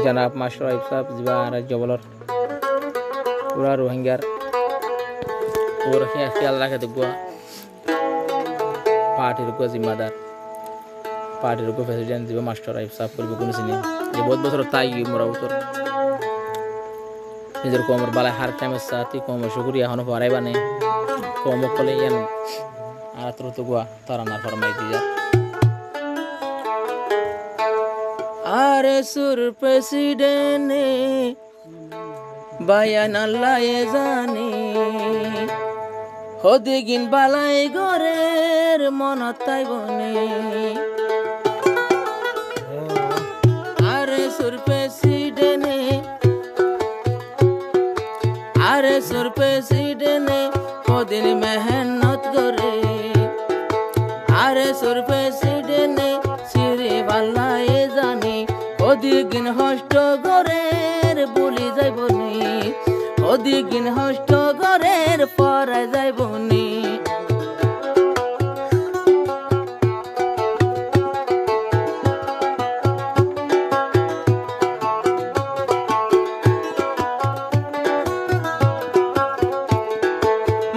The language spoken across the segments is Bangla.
জনাব মাস্টার আইব সাহেব যা রাজ্য বলর পুরা রোহিঙ্গার ওর খেয়াল রাখে দেখব পার্টির উপর জিম্মাদার পার্টির উপর প্রেসিডেন্ট যা মাস্টার আইব সাহেব করব কোন চিনি যে বহুত বছর তাই মোরা উত্তর নিজের কমর বালা হার টাইমের সাথে কম শুকরিয়া এখনো পড়াইবা নেই কম কলে ইয়ান আর তো গুয়া তারা না ফরমাই দিয়া আরে সুর প্রেসিডেন্টে বায়ান আল্লাহ জানে হদিগিন বালাই গরের মনত তাই বনে আরে সুর প্রেসিডেন্টে আরে সুর প্রেসিডেন্টে হদিন মেহনত করে আরে সুর প্রেসিডেন্টে সিরে বাল্লাই জানি ওদিগিন হষ্ট গরের বলি যাইবনি ওদিগিন হষ্ট গরের পরে যাইবনি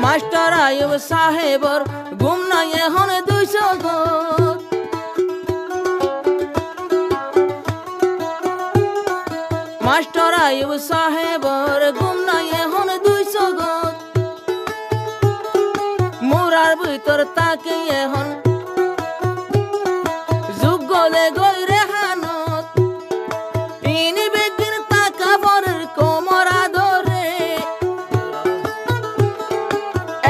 মাস্টার আইব সাহেবর ঘুম নাই এখন 200 গর মাস্টার আইব সাহেবর ঘুম নাই এখন 200 গর মোরার ভিতর তাকে এখন যুগলে গইরে হানত ইনি বেগিন তাকা বরের কোমরা ধরে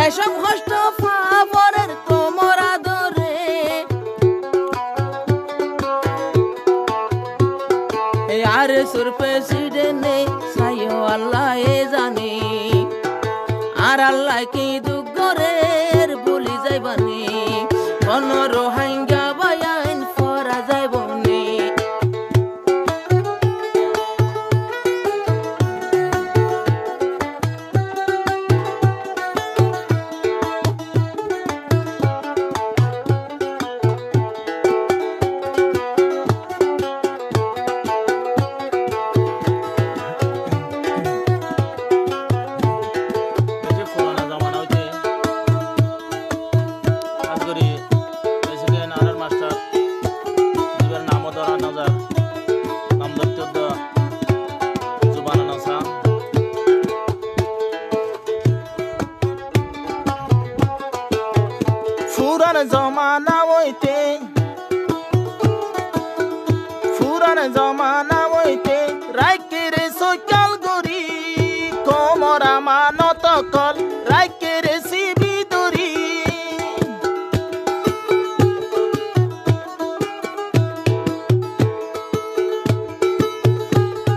এসব কষ্ট ফাবরের কোমরা ধরে আরে সুর প্রেসিডেন্টে সাইও আল্লাহ জানে আর আল্লাহ কি দুঃখ গরের বলি যাইবানি কোন রোহিঙ্গা বায়ান ফরা যাইবনি ফুরান জমানা হইতে রাইকের সকাল গরি কোমরা মানত কল রাইকের সিবি দরি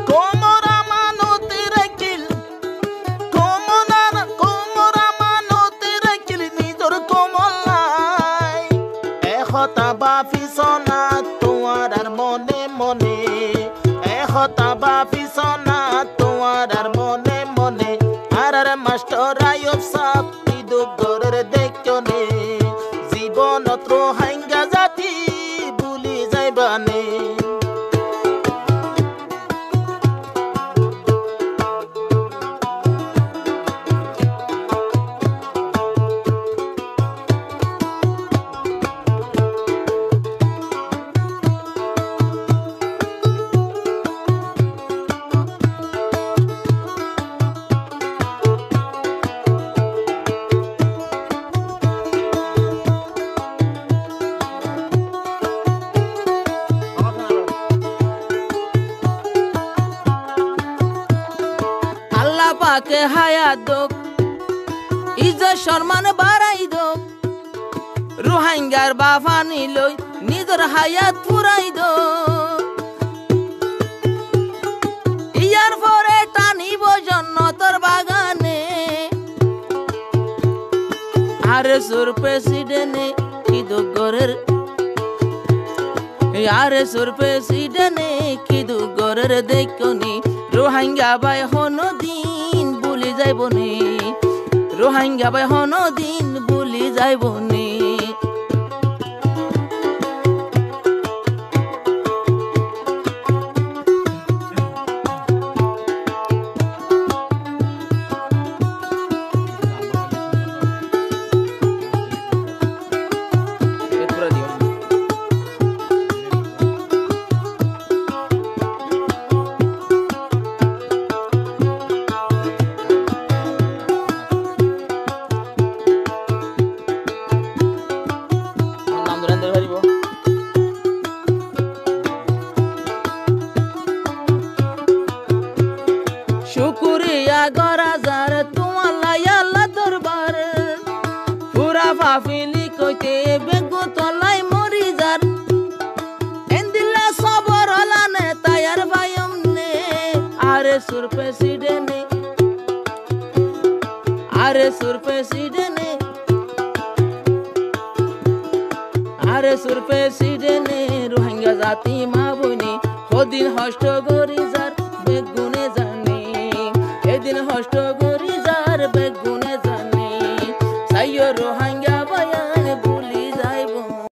কোমরা মানতে রাইকিল কোমরা মানতে রাইকিল নিজর কোমল নাই এখতা বাফি সনা তোমার আর মনে মনে এখতা বাফি সনা তোমার আর মনে মনে আর মাস্টার আইব সাহেব ইদু গরের দেখনে জীবনত রোহিঙ্গা জাতি ভুলি যাইবানে পাকে হায়াত দোক ইজ্জত সম্মান বাড়াই দোক রোহিঙ্গার বাফানি লই নিজের হায়াত পুরাই দোক ইয়ার পরে টানিব জন্নতর বাগানে আরে সুর প্রেসিডেন্টে কি দুঃখ গরের আরে সুর প্রেসিডেন্টে কি দুঃখ গরের দেখনি রোহিঙ্গা বাই হনো দিন ভুলি যাইবনি রোহিঙ্গা বাই হনো দিন ভুলি যাইবনি গরা যার তোমার লাই আল্লাহ দরবার পুরা ফাফিলি কইতে বেগু তলাই মরি যার এন্দিল্লা সবর হলানে তায়ার ভাইম নে আরে সুর প্রেসিডেন্টে আরে সুর প্রেসিডেন্টে আরে সুর প্রেসিডেন্টে রোহিঙ্গা জাতি মা বইনে ওদিন হষ্ট গরি যার বেগুনে জানে এদিন হষ্ট গরি যার বেগুনে জানে সাইয়ো রোহিঙ্গা